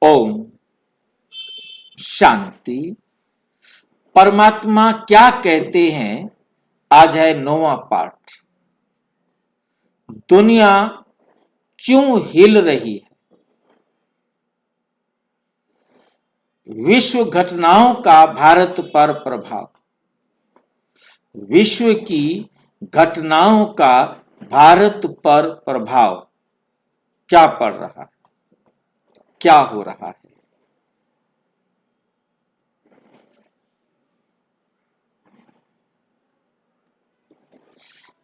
ओम शांति। परमात्मा क्या कहते हैं, आज है 9वां पाठ। दुनिया क्यों हिल रही है? विश्व घटनाओं का भारत पर प्रभाव। विश्व की घटनाओं का भारत पर प्रभाव क्या पड़ रहा है, क्या हो रहा है?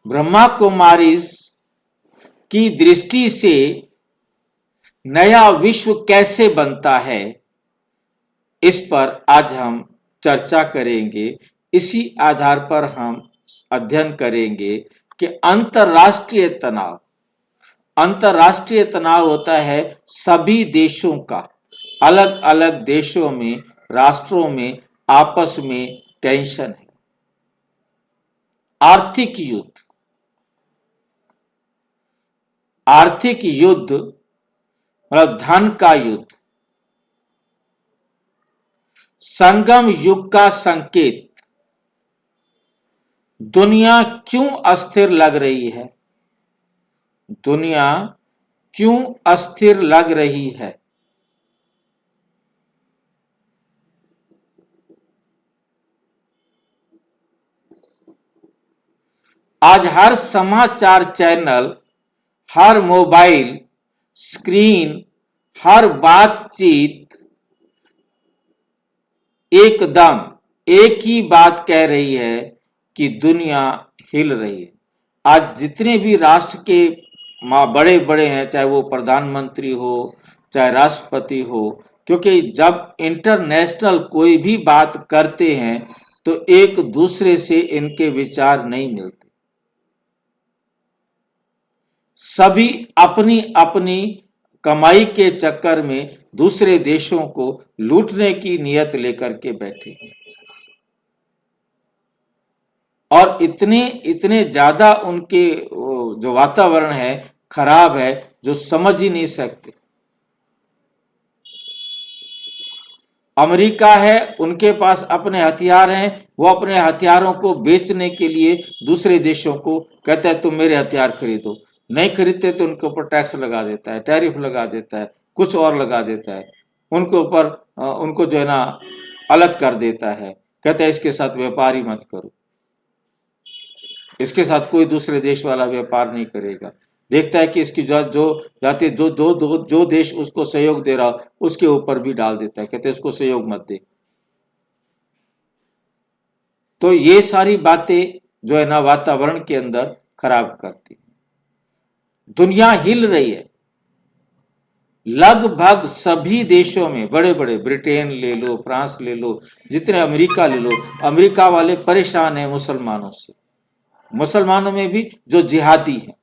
ब्रह्मा कुमारीज की दृष्टि से नया विश्व कैसे बनता है, इस पर आज हम चर्चा करेंगे। इसी आधार पर हम अध्ययन करेंगे कि अंतरराष्ट्रीय तनाव होता है सभी देशों का, अलग अलग देशों में, राष्ट्रों में आपस में टेंशन है। आर्थिक युद्ध मतलब धन का युद्ध, संगम युग का संकेत। दुनिया क्यों अस्थिर लग रही है? दुनिया क्यों अस्थिर लग रही है? आज हर समाचार चैनल, हर मोबाइल स्क्रीन, हर बातचीत एकदम एक ही बात कह रही है कि दुनिया हिल रही है। आज जितने भी राष्ट्र के बड़े बड़े हैं, चाहे वो प्रधानमंत्री हो, चाहे राष्ट्रपति हो, क्योंकि जब इंटरनेशनल कोई भी बात करते हैं तो एक दूसरे से इनके विचार नहीं मिलते। सभी अपनी अपनी कमाई के चक्कर में दूसरे देशों को लूटने की नियत लेकर के बैठे हैं और इतने ज्यादा उनके जो वातावरण है खराब है, जो समझ ही नहीं सकते। अमेरिका है, उनके पास अपने हथियार हैं, वो अपने हथियारों को बेचने के लिए दूसरे देशों को कहता है तुम मेरे हथियार खरीदो। नहीं खरीदते तो उनके ऊपर टैक्स लगा देता है, टैरिफ लगा देता है, कुछ और लगा देता है, उनके ऊपर उनको जो है ना अलग कर देता है। कहता है इसके साथ व्यापार ही मत करो, इसके साथ कोई दूसरे देश वाला व्यापार नहीं करेगा। देखता है कि इसकी जो देश उसको सहयोग दे रहा उसके ऊपर भी डाल देता है, कहते हैं इसको सहयोग मत दे। तो ये सारी बातें जो है ना वातावरण के अंदर खराब करती। दुनिया हिल रही है, लगभग सभी देशों में, बड़े बड़े ब्रिटेन ले लो, फ्रांस ले लो, जितने अमेरिका ले लो, अमेरिका वाले परेशान हैं मुसलमानों से। मुसलमानों में भी जो जिहादी हैं,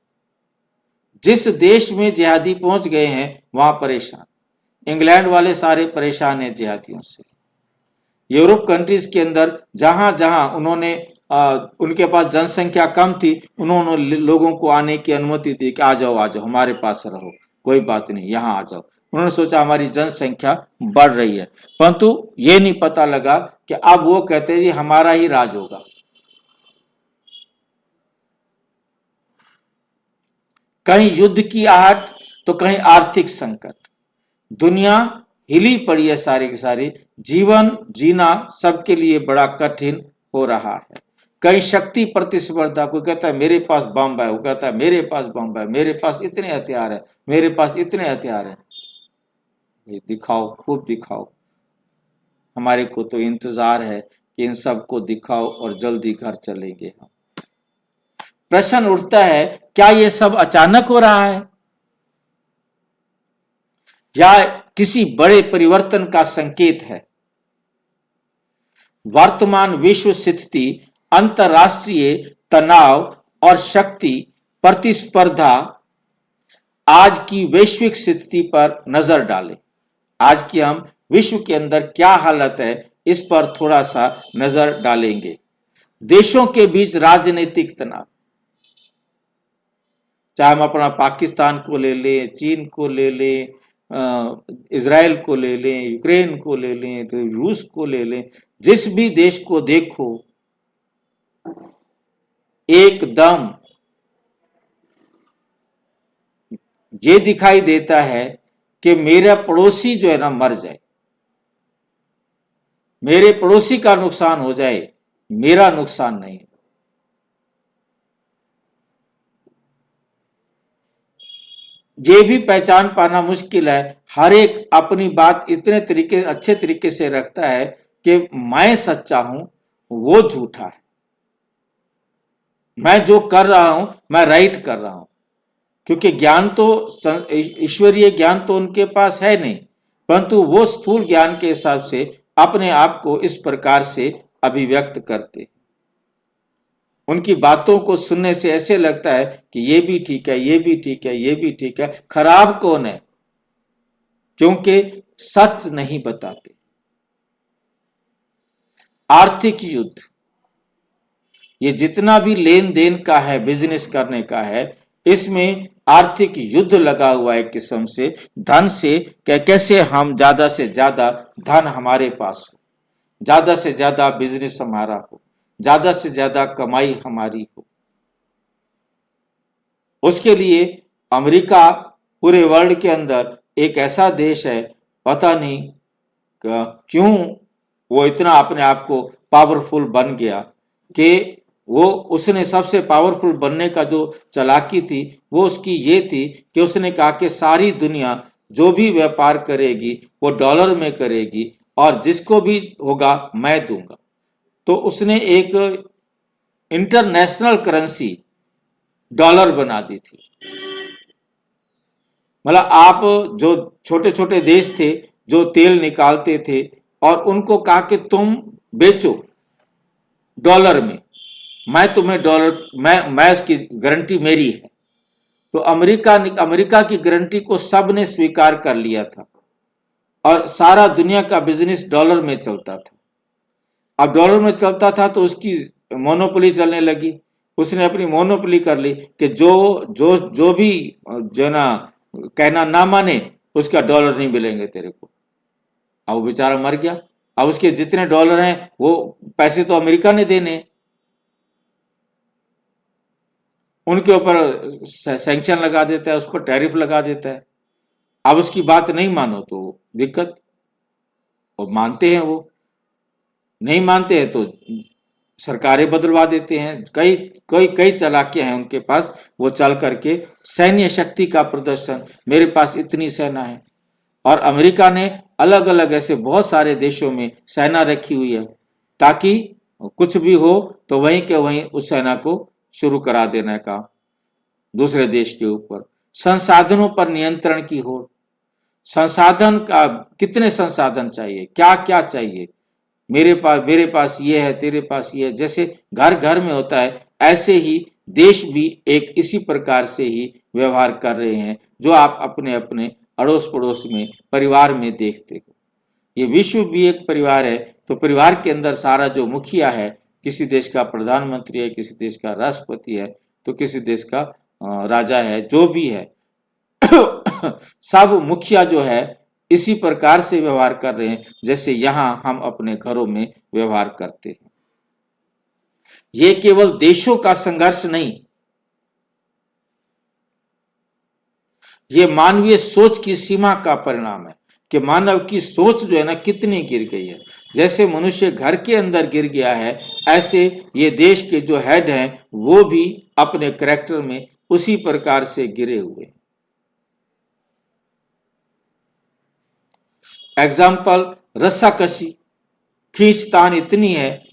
जिस देश में जिहादी पहुंच गए हैं वहां परेशान। इंग्लैंड वाले सारे परेशान हैं जिहादियों से। यूरोप कंट्रीज के अंदर जहां जहां उन्होंने उनके पास जनसंख्या कम थी, उन्होंने लोगों को आने की अनुमति दी कि आ जाओ हमारे पास रहो, कोई बात नहीं, यहाँ आ जाओ। उन्होंने सोचा हमारी जनसंख्या बढ़ रही है, परंतु ये नहीं पता लगा कि अब वो कहते हैं जी हमारा ही राज होगा। कहीं युद्ध की आहट तो कहीं आर्थिक संकट। दुनिया हिली पड़ी है सारी की सारी। जीवन जीना सबके लिए बड़ा कठिन हो रहा है। कहीं शक्ति प्रतिस्पर्धा, कोई कहता है मेरे पास बम है, वो कहता है मेरे पास बम है, मेरे पास इतने हथियार है, मेरे पास इतने हथियार है। ये दिखाओ, खूब दिखाओ। हमारे को तो इंतजार है कि इन सबको दिखाओ और जल्दी घर चलेंगे हम। प्रश्न उठता है, क्या ये सब अचानक हो रहा है या किसी बड़े परिवर्तन का संकेत है? वर्तमान विश्व स्थिति, अंतरराष्ट्रीय तनाव और शक्ति प्रतिस्पर्धा आज की वैश्विक स्थिति पर नजर डालें। आज की हम विश्व के अंदर क्या हालत है, इस पर थोड़ा सा नजर डालेंगे। देशों के बीच राजनीतिक तनाव, चाहे हम अपना पाकिस्तान को ले लें, चीन को ले लें, इज़राइल को ले लें, यूक्रेन को ले लें, तो रूस को ले लें, जिस भी देश को देखो एकदम ये दिखाई देता है कि मेरा पड़ोसी जो है ना मर जाए, मेरे पड़ोसी का नुकसान हो जाए, मेरा नुकसान नहीं। ये भी पहचान पाना मुश्किल है। हर एक अपनी बात इतने तरीके अच्छे तरीके से रखता है कि मैं सच्चा हूं, वो झूठा है। मैं जो कर रहा हूं मैं राइट कर रहा हूं, क्योंकि ज्ञान तो ईश्वरीय ज्ञान तो उनके पास है नहीं, परंतु वो स्थूल ज्ञान के हिसाब से अपने आप को इस प्रकार से अभिव्यक्त करते। उनकी बातों को सुनने से ऐसे लगता है कि ये भी ठीक है, ये भी ठीक है, ये भी ठीक है। खराब कौन है? क्योंकि सच नहीं बताते। आर्थिक युद्ध, ये जितना भी लेन देन का है, बिजनेस करने का है, इसमें आर्थिक युद्ध लगा हुआ है। किस्म से धन से कैसे हम ज्यादा से ज्यादा धन हमारे पास हो, ज्यादा से ज्यादा बिजनेस हमारा हो, ज्यादा से ज्यादा कमाई हमारी हो। उसके लिए अमेरिका पूरे वर्ल्ड के अंदर एक ऐसा देश है, पता नहीं क्यों वो इतना अपने आप को पावरफुल बन गया कि वो उसने सबसे पावरफुल बनने का जो चालाकी थी वो उसकी ये थी कि उसने कहा कि सारी दुनिया जो भी व्यापार करेगी वो डॉलर में करेगी और जिसको भी होगा मैं दूंगा। तो उसने एक इंटरनेशनल करेंसी डॉलर बना दी थी। मतलब आप जो छोटे छोटे देश थे जो तेल निकालते थे और उनको कहा कि तुम बेचो डॉलर में, मैं तुम्हें डॉलर, मैं उसकी गारंटी मेरी है। तो अमेरिका की गारंटी को सब ने स्वीकार कर लिया था और सारा दुनिया का बिजनेस डॉलर में चलता था। अब डॉलर में चलता था तो उसकी मोनोपोली चलने लगी। उसने अपनी मोनोपोली कर ली कि जो जो जो भी जो ना कहना ना माने उसका डॉलर नहीं मिलेंगे तेरे को। अब वो बेचारा मर गया। अब उसके जितने डॉलर हैं वो पैसे तो अमेरिका ने देने, उनके ऊपर सैंक्शन लगा देता है, उस पर टैरिफ लगा देता है। अब उसकी बात नहीं मानो तो दिक्कत। और मानते हैं, वो नहीं मानते हैं तो सरकारें बदलवा देते हैं। कई कई कई चालाकियां हैं उनके पास। वो चल करके सैन्य शक्ति का प्रदर्शन, मेरे पास इतनी सेना है। और अमेरिका ने अलग अलग ऐसे बहुत सारे देशों में सेना रखी हुई है ताकि कुछ भी हो तो वहीं के वहीं उस सेना को शुरू करा देने का दूसरे देश के ऊपर। संसाधनों पर नियंत्रण की होड़। संसाधन का कितने संसाधन चाहिए, क्या क्या चाहिए, मेरे पास ये है, तेरे पास ये है। जैसे घर घर में होता है ऐसे ही देश भी एक इसी प्रकार से ही व्यवहार कर रहे हैं जो आप अपने अपने अड़ोस पड़ोस में परिवार में देखते हो। ये विश्व भी एक परिवार है। तो परिवार के अंदर सारा जो मुखिया है, किसी देश का प्रधानमंत्री है, किसी देश का राष्ट्रपति है, तो किसी देश का राजा है, जो भी है सब मुखिया जो है इसी प्रकार से व्यवहार कर रहे हैं जैसे यहां हम अपने घरों में व्यवहार करते हैं। ये केवल देशों का संघर्ष नहीं, ये मानवीय सोच की सीमा का परिणाम है कि मानव की सोच जो है ना कितनी गिर गई है। जैसे मनुष्य घर के अंदर गिर गया है, ऐसे ये देश के जो हेड हैं वो भी अपने कैरेक्टर में उसी प्रकार से गिरे हुए। एग्जाम्पल, रस्साकशी, खींचतान इतनी है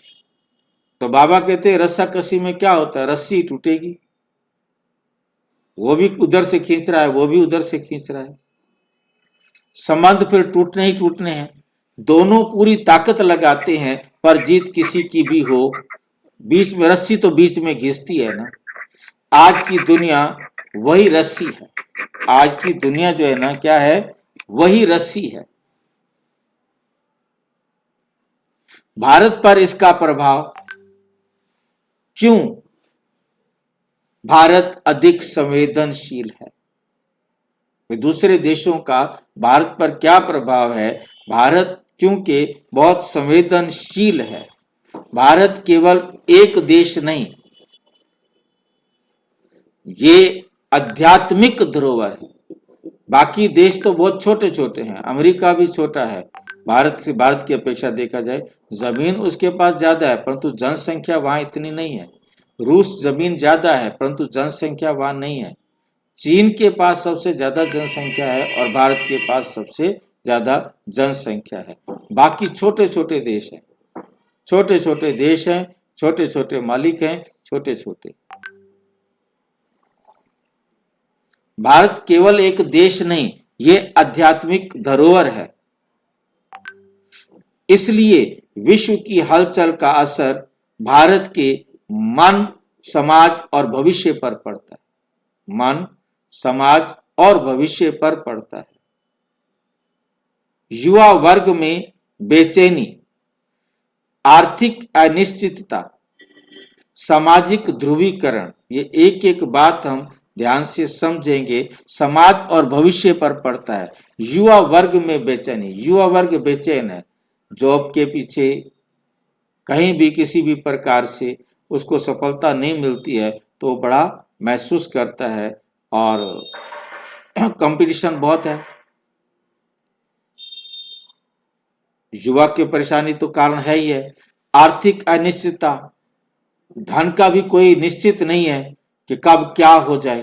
तो बाबा कहते हैं रस्साकशी में क्या होता है, रस्सी टूटेगी, वो भी उधर से खींच रहा है, वो भी उधर से खींच रहा है। संबंध फिर टूटने ही टूटने हैं। दोनों पूरी ताकत लगाते हैं पर जीत किसी की भी हो, बीच में रस्सी तो बीच में घिसती है ना। आज की दुनिया वही रस्सी है। आज की दुनिया जो है ना क्या है, वही रस्सी है। भारत पर इसका प्रभाव क्यों? भारत अधिक संवेदनशील है। दूसरे देशों का भारत पर क्या प्रभाव है। भारत क्योंकि बहुत संवेदनशील है, भारत केवल एक देश नहीं, ये आध्यात्मिक धरोहर है। बाकी देश तो बहुत छोटे छोटे हैं, अमेरिका भी छोटा है भारत की अपेक्षा देखा जाए, जमीन उसके पास ज्यादा है परंतु जनसंख्या वहां इतनी नहीं है। रूस जमीन ज्यादा है परंतु जनसंख्या वहां नहीं है। चीन के पास सबसे ज्यादा जनसंख्या है और भारत के पास सबसे ज्यादा जनसंख्या है। बाकी छोटे छोटे देश हैं, छोटे छोटे देश हैं, छोटे छोटे मालिक हैं, छोटे छोटे। भारत केवल एक देश नहीं, ये आध्यात्मिक धरोहर है। इसलिए विश्व की हलचल का असर भारत के मन, समाज और भविष्य पर पड़ता है। मन, समाज और भविष्य पर पड़ता है। युवा वर्ग में बेचैनी, आर्थिक अनिश्चितता, सामाजिक ध्रुवीकरण, ये एक एक बात हम ध्यान से समझेंगे, समाज और भविष्य पर पड़ता है। युवा वर्ग में बेचैनी, युवा वर्ग बेचैन है, जॉब के पीछे कहीं भी किसी भी प्रकार से उसको सफलता नहीं मिलती है तो बड़ा महसूस करता है और कंपटीशन बहुत है। युवा की परेशानी तो कारण है ही है। आर्थिक अनिश्चितता, धन का भी कोई निश्चित नहीं है कि कब क्या हो जाए।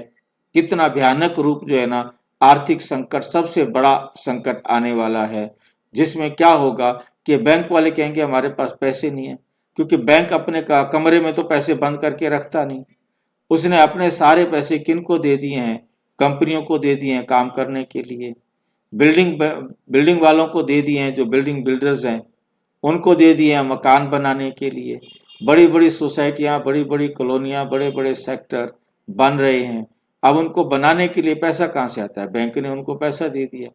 कितना भयानक रूप जो है ना, आर्थिक संकट सबसे बड़ा संकट आने वाला है, जिसमें क्या होगा कि बैंक वाले कहेंगे हमारे पास पैसे नहीं है, क्योंकि बैंक अपने कमरे में तो पैसे बंद करके रखता नहीं। उसने अपने सारे पैसे किनको दे दिए हैं, कंपनियों को दे दिए हैं काम करने के लिए, बिल्डिंग वालों को दे दिए हैं, जो बिल्डिंग बिल्डर्स हैं उनको दे दिए हैं मकान बनाने के लिए। बड़ी बड़ी सोसाइटियां, बड़ी बड़ी कॉलोनियां, बड़े बड़े सेक्टर बन रहे हैं। अब उनको बनाने के लिए पैसा कहां से आता है, बैंक ने उनको पैसा दे दिया।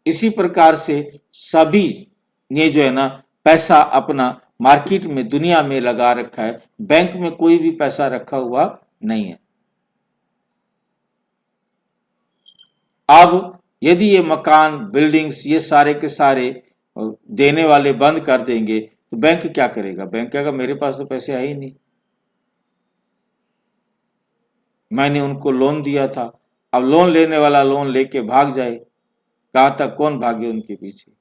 इसी प्रकार से सभी ने जो है ना पैसा अपना मार्केट में, दुनिया में लगा रखा है, बैंक में कोई भी पैसा रखा हुआ नहीं है। अब यदि ये मकान, बिल्डिंग्स, ये सारे के सारे देने वाले बंद कर देंगे तो बैंक क्या करेगा? बैंक कहेगा मेरे पास तो पैसे है ही नहीं, मैंने उनको लोन दिया था। अब लोन लेने वाला लोन लेके भाग जाए, कहां तक कौन भागे उनके पीछे।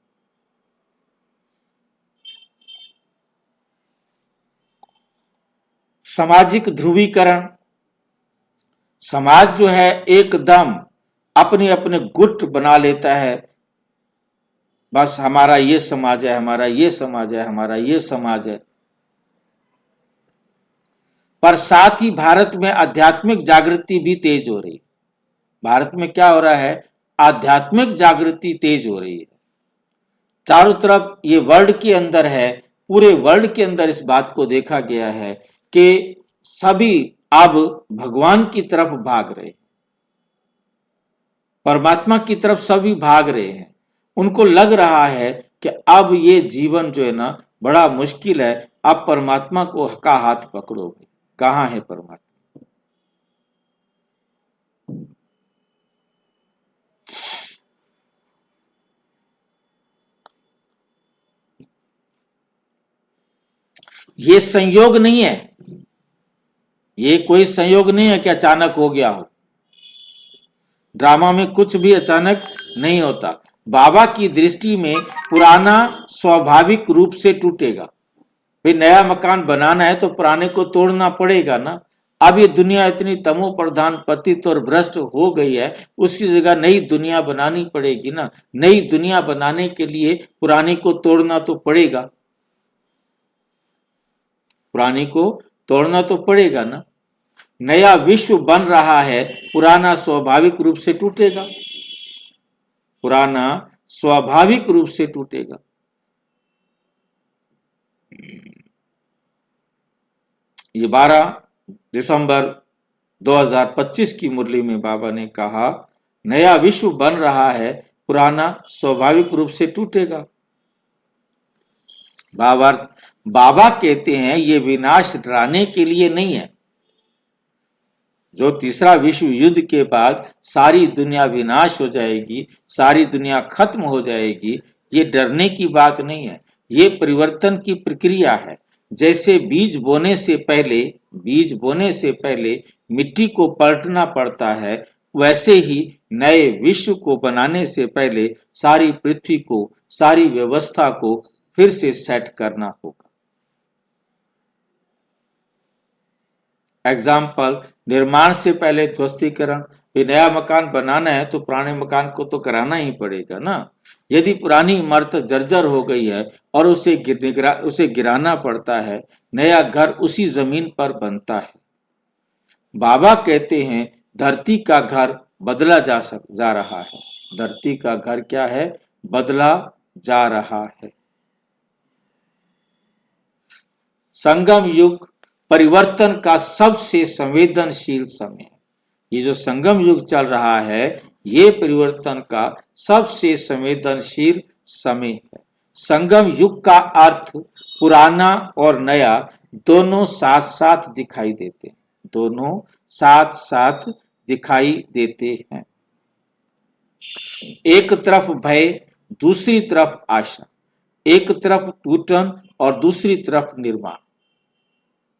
सामाजिक ध्रुवीकरण, समाज जो है एकदम अपने अपने गुट बना लेता है, बस हमारा ये समाज है, हमारा ये समाज है, हमारा ये समाज है। पर साथ ही भारत में आध्यात्मिक जागृति भी तेज हो रही। भारत में क्या हो रहा है? आध्यात्मिक जागृति तेज हो रही है। चारों तरफ ये वर्ल्ड के अंदर है, पूरे वर्ल्ड के अंदर इस बात को देखा गया है कि सभी अब भगवान की तरफ भाग रहे, परमात्मा की तरफ सभी भाग रहे हैं। उनको लग रहा है कि अब ये जीवन जो है ना बड़ा मुश्किल है, अब परमात्मा को का हाथ पकड़ोगे, कहां है परमात्मा। ये संयोग नहीं है, ये कोई संयोग नहीं है कि अचानक हो गया हो। ड्रामा में कुछ भी अचानक नहीं होता। बाबा की दृष्टि में पुराना स्वाभाविक रूप से टूटेगा। भाई नया मकान बनाना है तो पुराने को तोड़ना पड़ेगा ना। अब ये दुनिया इतनी तमो प्रधान, पतित और भ्रष्ट हो गई है, उसकी जगह नई दुनिया बनानी पड़ेगी ना। नई दुनिया बनाने के लिए पुराने को तोड़ना तो पड़ेगा, पुराने को तोड़ना तो पड़ेगा ना। नया विश्व बन रहा है, पुराना स्वाभाविक रूप से टूटेगा, पुराना स्वाभाविक रूप से टूटेगा। ये 12 दिसंबर 2025 की मुरली में बाबा ने कहा, नया विश्व बन रहा है, पुराना स्वाभाविक रूप से टूटेगा। बाबा कहते हैं ये विनाश डराने के लिए नहीं है, जो तीसरा विश्व युद्ध के बाद सारी दुनिया विनाश हो जाएगी, सारी दुनिया खत्म हो जाएगी, ये डरने की बात नहीं है, ये परिवर्तन की प्रक्रिया है। जैसे बीज बोने से पहले मिट्टी को पलटना पड़ता है, वैसे ही नए विश्व को बनाने से पहले सारी पृथ्वी को, सारी व्यवस्था को फिर से सेट करना होगा। एग्जाम्पल, निर्माण से पहले ध्वस्तीकरण। नया मकान बनाना है तो पुराने मकान को तो कराना ही पड़ेगा ना। यदि पुरानी इमारत जर्जर हो गई है और उसे गिराना पड़ता है, नया घर उसी जमीन पर बनता है। बाबा कहते हैं धरती का घर बदला जा रहा है। धरती का घर क्या है? बदला जा रहा है। संगम युग परिवर्तन का सबसे संवेदनशील समय है। ये जो संगम युग चल रहा है, ये परिवर्तन का सबसे संवेदनशील समय है। संगम युग का अर्थ पुराना और नया दोनों साथ साथ दिखाई देते हैं, दोनों साथ साथ दिखाई देते हैं। एक तरफ भय, दूसरी तरफ आशा, एक तरफ टूटन और दूसरी तरफ निर्माण।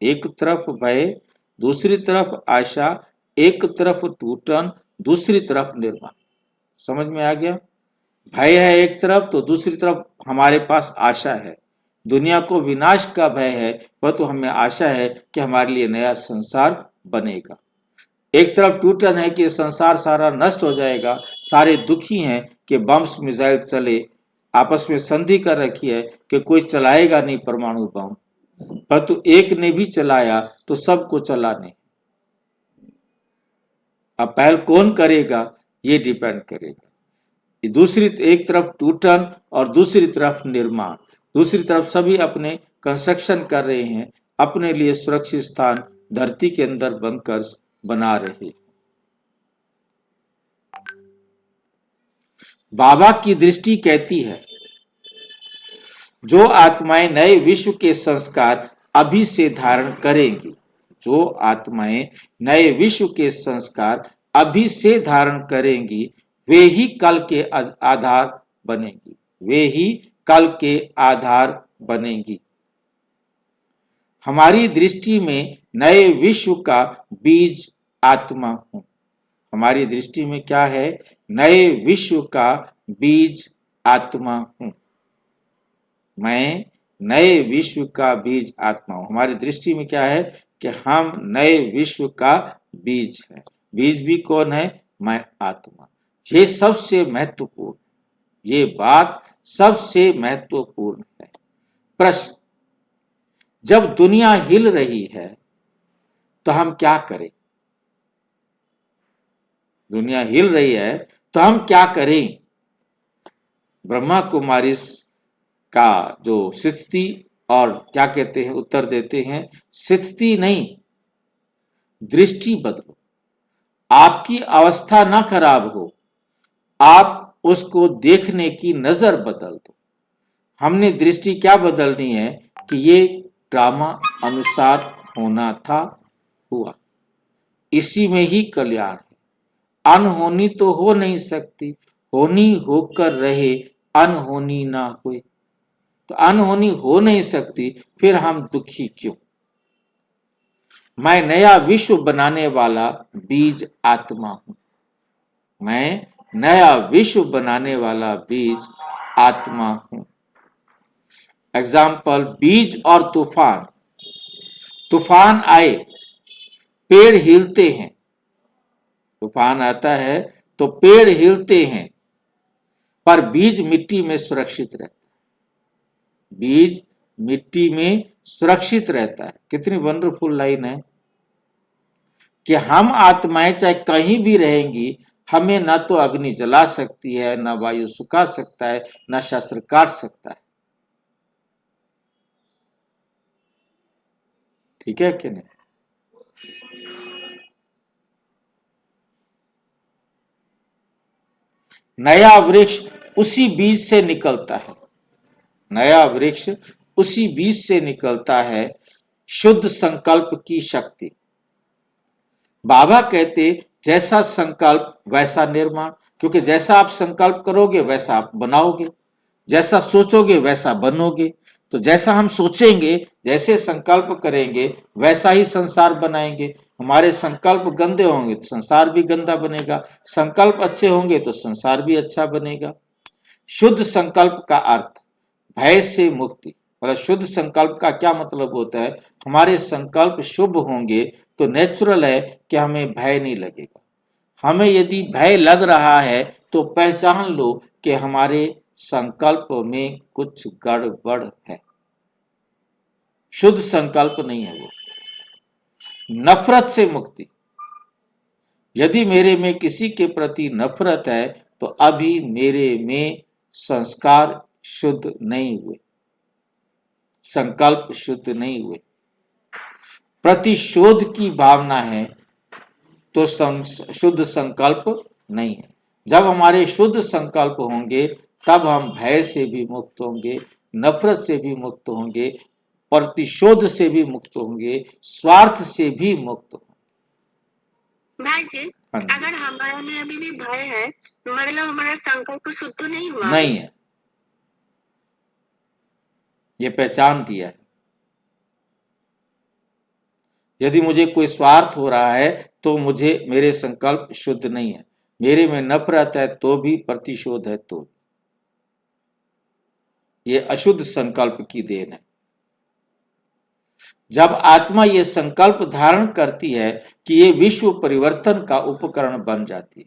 एक तरफ भय, दूसरी तरफ आशा, एक तरफ टूटन, दूसरी तरफ निर्माण। समझ में आ गया? भय है एक तरफ तो दूसरी तरफ हमारे पास आशा है। दुनिया को विनाश का भय है, परंतु हमें आशा है कि हमारे लिए नया संसार बनेगा। एक तरफ टूटन है कि संसार सारा नष्ट हो जाएगा, सारे दुखी हैं कि बम्स मिसाइल चले, आपस में संधि कर रखी है कि कोई चलाएगा नहीं परमाणु बम, परंतु एक ने भी चलाया तो सबको चलाने। अब पहल कौन करेगा ये डिपेंड करेगा। दूसरी एक तरफ टूटन और दूसरी तरफ निर्माण। दूसरी तरफ सभी अपने कंस्ट्रक्शन कर रहे हैं, अपने लिए सुरक्षित स्थान धरती के अंदर बंकर्स बना रहे। बाबा की दृष्टि कहती है जो आत्माएं नए विश्व के संस्कार अभी से धारण करेंगी, जो आत्माएं नए विश्व के संस्कार अभी से धारण करेंगी, वे ही कल के आधार बनेंगी, वे ही कल के आधार बनेंगी। हमारी दृष्टि में नए विश्व का बीज आत्मा हूं। हमारी दृष्टि में क्या है? नए विश्व का बीज आत्मा हूं। मैं नए विश्व का बीज आत्मा हूं। हमारी दृष्टि में क्या है कि हम नए विश्व का बीज है। बीज भी कौन है? मैं आत्मा। ये सबसे महत्वपूर्ण, ये बात सबसे महत्वपूर्ण है। प्रश्न, जब दुनिया हिल रही है तो हम क्या करें? दुनिया हिल रही है तो हम क्या करें? ब्रह्मा कुमारी का जो स्थिति और क्या कहते हैं उत्तर देते हैं, स्थिति नहीं, दृष्टि बदलो। आपकी अवस्था ना खराब हो, आप उसको देखने की नजर बदल दो। हमने दृष्टि क्या बदलनी है कि ये ड्रामा अनुसार होना था, हुआ, इसी में ही कल्याण है। अनहोनी तो हो नहीं सकती, होनी होकर रहे, अनहोनी ना हुए। तो अनहोनी हो नहीं सकती, फिर हम दुखी क्यों? मैं नया विश्व बनाने वाला बीज आत्मा हूं। मैं नया विश्व बनाने वाला बीज आत्मा हूं। एग्जाम्पल, बीज और तूफान। तूफान आए, पेड़ हिलते हैं। तूफान आता है तो पेड़ हिलते हैं, पर बीज मिट्टी में सुरक्षित रहता है। बीज मिट्टी में सुरक्षित रहता है। कितनी वंडरफुल लाइन है कि हम आत्माएं चाहे कहीं भी रहेंगी, हमें ना तो अग्नि जला सकती है, ना वायु सुखा सकता है, ना शस्त्र काट सकता है। ठीक है कि नहीं? नया वृक्ष उसी बीज से निकलता है। नया वृक्ष उसी बीज से निकलता है। शुद्ध संकल्प की शक्ति। बाबा कहते जैसा संकल्प वैसा निर्माण, क्योंकि जैसा आप संकल्प करोगे वैसा आप बनाओगे, जैसा सोचोगे वैसा बनोगे। तो जैसा हम सोचेंगे, जैसे संकल्प करेंगे, वैसा ही संसार बनाएंगे। हमारे संकल्प गंदे होंगे तो संसार भी गंदा बनेगा, संकल्प अच्छे होंगे तो संसार भी अच्छा बनेगा। शुद्ध संकल्प का अर्थ भय से मुक्ति। मतलब शुद्ध संकल्प का क्या मतलब होता है? हमारे संकल्प शुभ होंगे तो नेचुरल है कि हमें भय नहीं लगेगा। हमें यदि भय लग रहा है तो पहचान लो कि हमारे संकल्प में कुछ गड़बड़ है, शुद्ध संकल्प नहीं है वो। नफरत से मुक्ति। यदि मेरे में किसी के प्रति नफरत है तो अभी मेरे में संस्कार शुद्ध नहीं हुए, संकल्प शुद्ध नहीं हुए। प्रतिशोध की भावना है तो शुद्ध संकल्प नहीं है। जब हमारे शुद्ध संकल्प होंगे तब हम भय से भी मुक्त होंगे, नफरत से भी मुक्त होंगे, प्रतिशोध से भी मुक्त होंगे, स्वार्थ से भी मुक्त होंगे। भाई जी, हाँ जी। अगर हमारे में अभी भी भय है मतलब हमारा संकल्प शुद्ध नहीं हुआ? नहीं है, ये पहचान दिया है। यदि मुझे कोई स्वार्थ हो रहा है तो मुझे मेरे संकल्प शुद्ध नहीं है। मेरे में नफरत है तो भी, प्रतिशोध है तो, ये अशुद्ध संकल्प की देन है। जब आत्मा ये संकल्प धारण करती है कि ये विश्व परिवर्तन का उपकरण बन जाती है,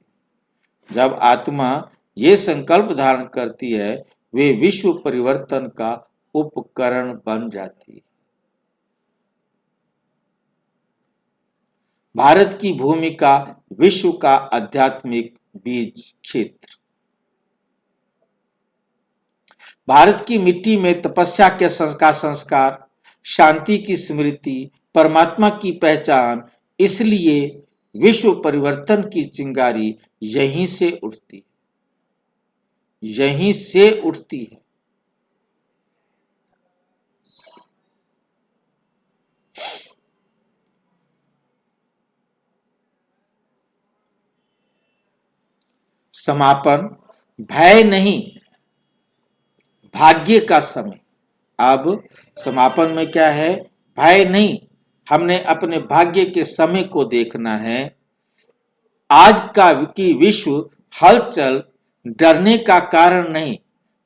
जब आत्मा ये संकल्प धारण करती है वे विश्व परिवर्तन का उपकरण बन जाती है। भारत की भूमिका विश्व का आध्यात्मिक बीज क्षेत्र। भारत की मिट्टी में तपस्या के संस्कार, शांति की स्मृति, परमात्मा की पहचान, इसलिए विश्व परिवर्तन की चिंगारी यहीं से उठती है, यहीं से उठती है। समापन। भय नहीं, भाग्य का समय। अब समापन में क्या है? भय नहीं, हमने अपने भाग्य के समय को देखना है। आज का की विश्व हलचल डरने का कारण नहीं,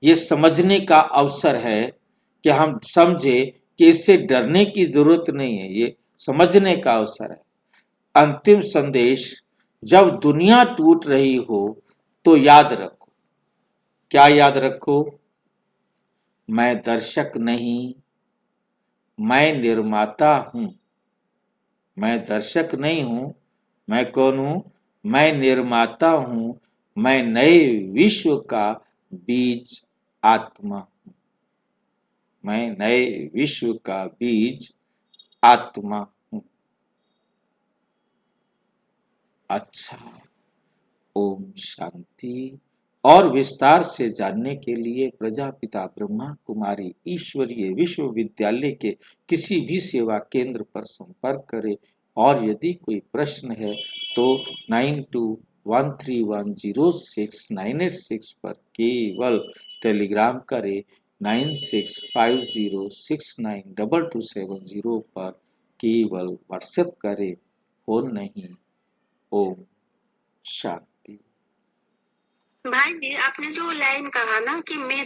ये समझने का अवसर है कि हम समझे कि इससे डरने की जरूरत नहीं है, ये समझने का अवसर है। अंतिम संदेश। जब दुनिया टूट रही हो तो याद रखो। क्या याद रखो? मैं दर्शक नहीं, मैं निर्माता हूं। मैं दर्शक नहीं हूं, मैं कौन हूं? मैं निर्माता हूं, मैं नए विश्व का बीज आत्मा हूं। मैं नए विश्व का बीज आत्मा हूं। अच्छा, ओम शांति। और विस्तार से जानने के लिए प्रजापिता ब्रह्मा कुमारी ईश्वरीय विश्वविद्यालय के किसी भी सेवा केंद्र पर संपर्क करें। और यदि कोई प्रश्न है तो 9213106986 पर केवल टेलीग्राम करें, 9650692270 पर केवल व्हाट्सएप करें, फोन नहीं। ओम शांति। भाई जी, आपने जो लाइन कहा ना कि मैं